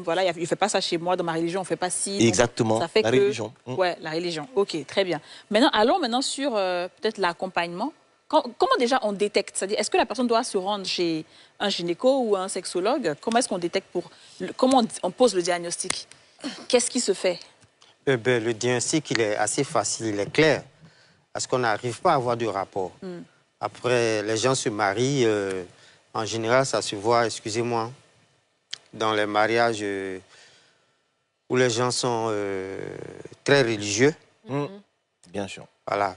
voilà, il ne fait pas ça chez moi, dans ma religion, on ne fait pas ci. Exactement, ça fait la religion. Ouais, la religion. Ok, très bien. Maintenant, allons maintenant sur peut-être l'accompagnement. Comment déjà on détecte? C'est-à-dire, est-ce que la personne doit se rendre chez un gynéco ou un sexologue? Comment est-ce qu'on détecte comment on pose le diagnostic? Qu'est-ce qui se fait? Le diagnostic, il est assez facile, il est clair. Parce qu'on n'arrive pas à avoir de rapport. Après, les gens se marient. En général, ça se voit, excusez-moi, dans les mariages où les gens sont très religieux. Bien sûr. Voilà.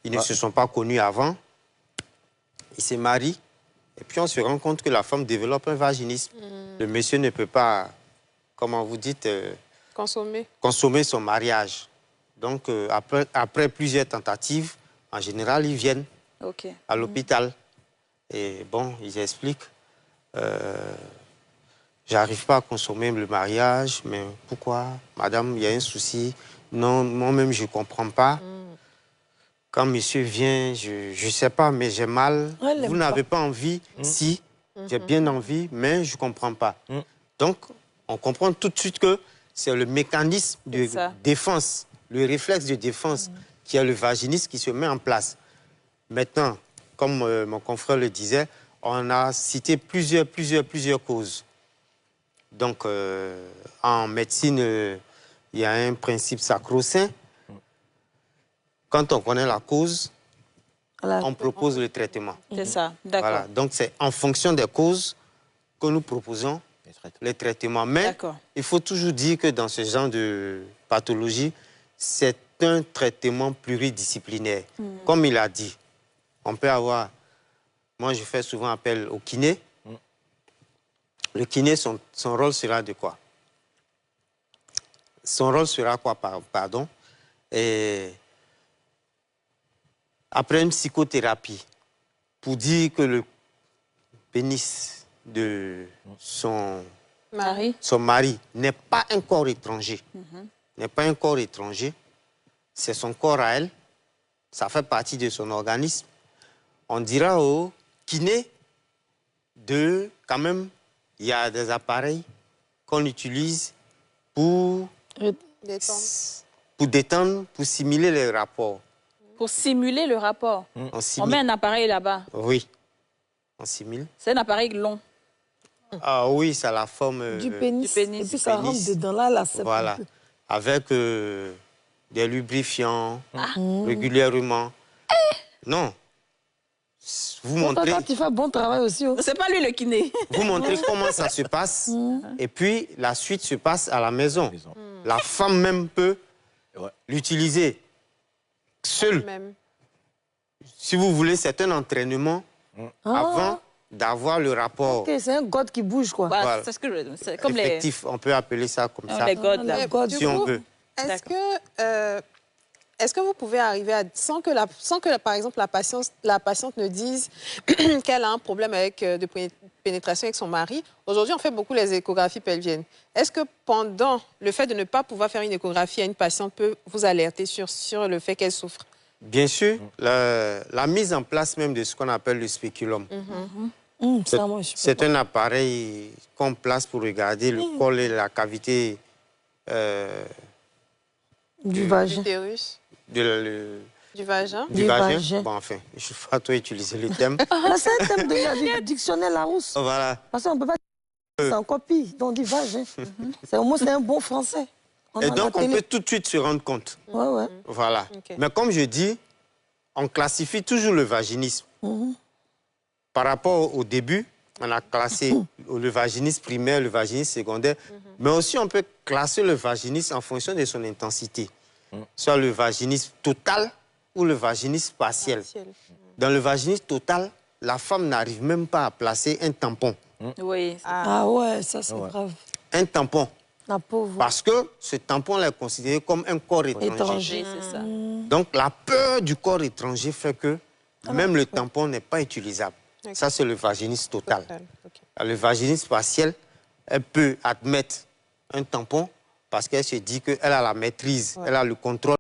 Ils ne se sont pas connus avant. Ils se marient. Et puis, on se rend compte que la femme développe un vaginisme. Le monsieur ne peut pas, comment vous dites, consommer son mariage. Donc, après plusieurs tentatives, en général, ils viennent à l'hôpital. Et bon, ils expliquent, j'arrive pas à consommer le mariage, mais pourquoi? Madame, il y a un souci. Non, moi-même, je ne comprends pas. Quand monsieur vient, je ne sais pas, mais j'ai mal. Vous n'avez pas envie? Si, j'ai bien envie, mais je ne comprends pas. Donc, on comprend tout de suite que c'est le mécanisme de défense, le réflexe de défense qui est le vaginisme qui se met en place. Maintenant, comme mon confrère le disait, on a cité plusieurs causes. Donc, en médecine, il y a un principe sacro-saint. Quand on connaît la cause, on propose le traitement. C'est ça, d'accord. Voilà. Donc, c'est en fonction des causes que nous proposons les traitements. Mais il faut toujours dire que dans ce genre de pathologie, c'est un traitement pluridisciplinaire. Comme il a dit, on peut avoir... Moi, je fais souvent appel au kiné. Le kiné, son rôle sera de quoi? Son rôle sera quoi, pardon? Et après une psychothérapie, pour dire que le pénis de son mari n'est pas un corps étranger, n'est pas un corps étranger, c'est son corps à elle, ça fait partie de son organisme. On dira au kiné quand même, il y a des appareils qu'on utilise pour détendre, pour simuler les rapports. Pour simuler le rapport, on met un appareil là-bas. Oui, on simule. C'est un appareil long. Ah oui, c'est la forme du pénis. Et puis ça rentre dedans, là, c'est voilà, avec des lubrifiants régulièrement. Non. Vous montrez... Toi, tu fais un bon travail aussi. C'est pas lui le kiné. Vous montrez comment ça se passe. Et puis, la suite se passe à la maison. La femme même peut l'utiliser seule. Si vous voulez, c'est un entraînement avant d'avoir le rapport. Ok, c'est un god qui bouge, quoi. Bah, voilà. C'est ce que c'est comme effectif, on peut appeler ça comme ça. Les gods, là. Si on veut. Est-ce que vous pouvez arriver à... Sans que par exemple, la patiente ne dise qu'elle a un problème de pénétration avec son mari. Aujourd'hui, on fait beaucoup les échographies pelviennes. Est-ce que pendant le fait de ne pas pouvoir faire une échographie à une patiente peut vous alerter sur le fait qu'elle souffre? Bien sûr. La mise en place même de ce qu'on appelle le spéculum. C'est un appareil qu'on place pour regarder le col et la cavité du vagin. Du vagin. Du vagin. Bon, enfin, je ne vais pas trop utiliser le thème. C'est un thème du dictionnaire Larousse. Voilà. Parce qu'on ne peut pas... C'est en copie, donc du vagin. Au moins, c'est un bon français. Et donc, on peut tout de suite se rendre compte. Voilà. Mais comme je dis, on classifie toujours le vaginisme. Par rapport au début, on a classé le vaginisme primaire, le vaginisme secondaire. Mais aussi, on peut classer le vaginisme en fonction de son intensité. Soit le vaginisme total ou le vaginisme partiel. Dans le vaginisme total, la femme n'arrive même pas à placer un tampon. Oui. Ah ouais, ça c'est grave. Un tampon. La pauvre. Parce que ce tampon est considéré comme un corps étranger. C'est ça. Donc la peur du corps étranger fait que même le tampon n'est pas utilisable. Ça, c'est le vaginisme total. Le vaginisme partiel, elle peut admettre un tampon parce qu'elle se dit qu'elle a la maîtrise, elle a le contrôle.